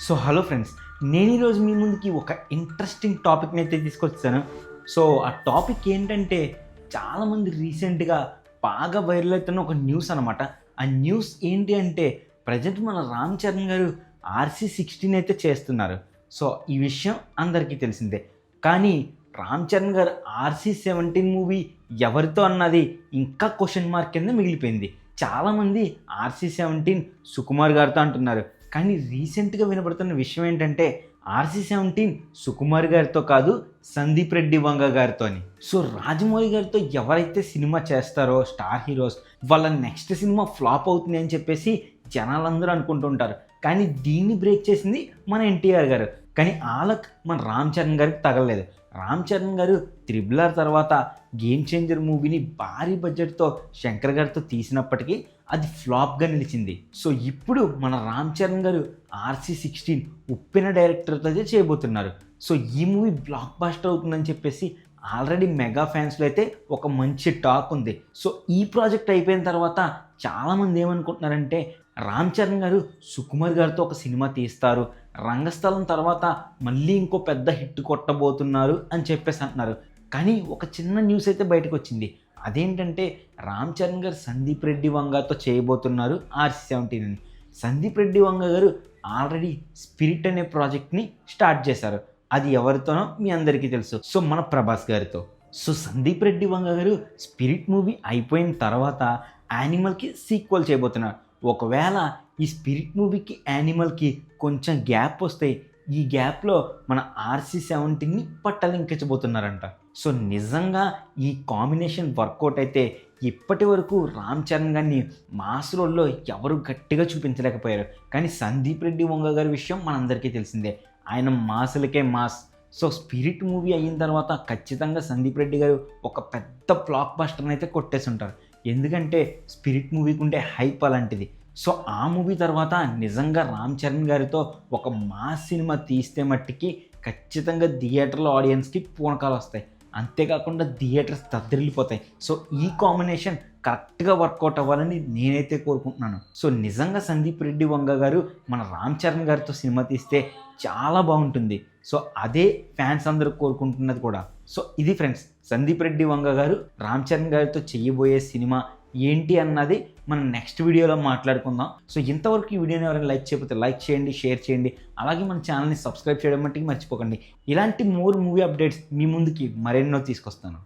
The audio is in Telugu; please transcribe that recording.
సో హలో ఫ్రెండ్స్, నేను ఈరోజు మీ ముందుకి ఒక ఇంట్రెస్టింగ్ టాపిక్ని అయితే తీసుకొచ్చాను. సో ఆ టాపిక్ ఏంటంటే, చాలామంది రీసెంట్గా బాగా వైరల్ అవుతున్న ఒక న్యూస్ అనమాట. ఆ న్యూస్ ఏంటి అంటే, ప్రజెంట్ మన రామ్ చరణ్ గారు RC16 అయితే చేస్తున్నారు. సో ఈ విషయం అందరికీ తెలిసిందే. కానీ రామ్ చరణ్ గారు RC17 మూవీ ఎవరితో అన్నది ఇంకా క్వశ్చన్ మార్క్ కింద మిగిలిపోయింది. చాలామంది RC17 సుకుమార్ గారితో అంటున్నారు. కానీ రీసెంట్గా వినబడుతున్న విషయం ఏంటంటే, RC17 సుకుమార్ గారితో కాదు, సందీప్ రెడ్డి వంగ గారితో అని. సో రాజమౌళి గారితో ఎవరైతే సినిమా చేస్తారో స్టార్ హీరోస్, వాళ్ళ నెక్స్ట్ సినిమా ఫ్లాప్ అవుతుంది అని చెప్పేసి జనాలందరూ అనుకుంటుంటారు. కానీ దీన్ని బ్రేక్ చేసింది మన ఎన్టీఆర్ గారు. కానీ ఆలక్ మన రామ్ చరణ్ గారికి తగలలేదు. రామ్ చరణ్ గారు RRR తర్వాత గేమ్ చేంజర్ మూవీని భారీ బడ్జెట్తో శంకర్ గారితో తీసినప్పటికీ అది ఫ్లాప్గా నిలిచింది. సో ఇప్పుడు మన రామ్ చరణ్ గారు RC16 ఉప్పెన డైరెక్టర్తో అయితే చేయబోతున్నారు. సో ఈ మూవీ బ్లాక్ బాస్టర్ అవుతుందని చెప్పేసి ఆల్రెడీ మెగా ఫ్యాన్స్లో అయితే ఒక మంచి టాక్ ఉంది. సో ఈ ప్రాజెక్ట్ అయిపోయిన తర్వాత చాలామంది ఏమనుకుంటున్నారంటే, రామ్ చరణ్ గారు సుకుమార్ గారితో ఒక సినిమా తీస్తారు, రంగస్థలం తర్వాత మళ్ళీ ఇంకో పెద్ద హిట్ కొట్టబోతున్నారు అని చెప్పేసి అంటున్నారు. కానీ ఒక చిన్న న్యూస్ అయితే బయటకు వచ్చింది. అదేంటంటే, రామ్ చరణ్ గారు సందీప్ రెడ్డి వంగతో చేయబోతున్నారు RC17 అని. సందీప్ రెడ్డి వంగ గారు ఆల్రెడీ స్పిరిట్ అనే ప్రాజెక్ట్ని స్టార్ట్ చేశారు. అది ఎవరితోనో మీ అందరికీ తెలుసు. సో మన ప్రభాస్ గారితో. సో సందీప్ రెడ్డి వంగ గారు స్పిరిట్ మూవీ అయిపోయిన తర్వాత యానిమల్కి సీక్వెల్ చేయబోతున్నారు. ఒకవేళ ఈ స్పిరిట్ మూవీకి యానిమల్కి కొంచెం గ్యాప్ వస్తే, ఈ గ్యాప్లో మన RC17ని పట్టలింకించబోతున్నారంట. సో నిజంగా ఈ కాంబినేషన్ వర్కౌట్ అయితే ఇప్పటి వరకు రామ్ చరణ్ గారిని మాస్ రోల్లో ఎవరు గట్టిగా చూపించలేకపోయారు. కానీ సందీప్ రెడ్డి వంగ గారి విషయం మనందరికీ తెలిసిందే. ఆయన మాసులకే మాస్. సో స్పిరిట్ మూవీ అయిన తర్వాత ఖచ్చితంగా సందీప్ రెడ్డి గారు ఒక పెద్ద బ్లాక్ బస్టర్ని అయితే కొట్టేసి ఉంటారు. ఎందుకంటే స్పిరిట్ మూవీకి ఉండే హైప్ అలాంటిది. సో ఆ మూవీ తర్వాత నిజంగా రామ్ చరణ్ గారితో ఒక మాస్ సినిమా తీస్తే మట్టికి ఖచ్చితంగా థియేటర్లో ఆడియన్స్కి పూనకాలు వస్తాయి. అంతేకాకుండా థియేటర్స్ దద్దరిల్లిపోతాయి. సో ఈ కాంబినేషన్ కరెక్ట్గా వర్కౌట్ అవ్వాలని నేనైతే కోరుకుంటున్నాను. సో నిజంగా సందీప్ రెడ్డి వంగ గారు మన రామ్ చరణ్ గారితో సినిమా తీస్తే చాలా బాగుంటుంది. సో అదే ఫ్యాన్స్ అందరూ కోరుకుంటున్నది కూడా. సో ఇది ఫ్రెండ్స్, సందీప్ రెడ్డి వంగ గారు రామ్ చరణ్ గారితో చేయబోయే సినిమా ఏంటి అన్నది మనం నెక్స్ట్ వీడియోలో మాట్లాడుకుందాం. సో ఇంతవరకు ఈ వీడియోని ఎవరైనా లైక్ చేయకపోతే లైక్ చేయండి, షేర్ చేయండి. అలాగే మన ఛానల్ని సబ్స్క్రైబ్ చేయడం మట్టికి మర్చిపోకండి. ఇలాంటి మోర్ మూవీ అప్డేట్స్ మీ ముందుకి మరెన్నో తీసుకొస్తాను.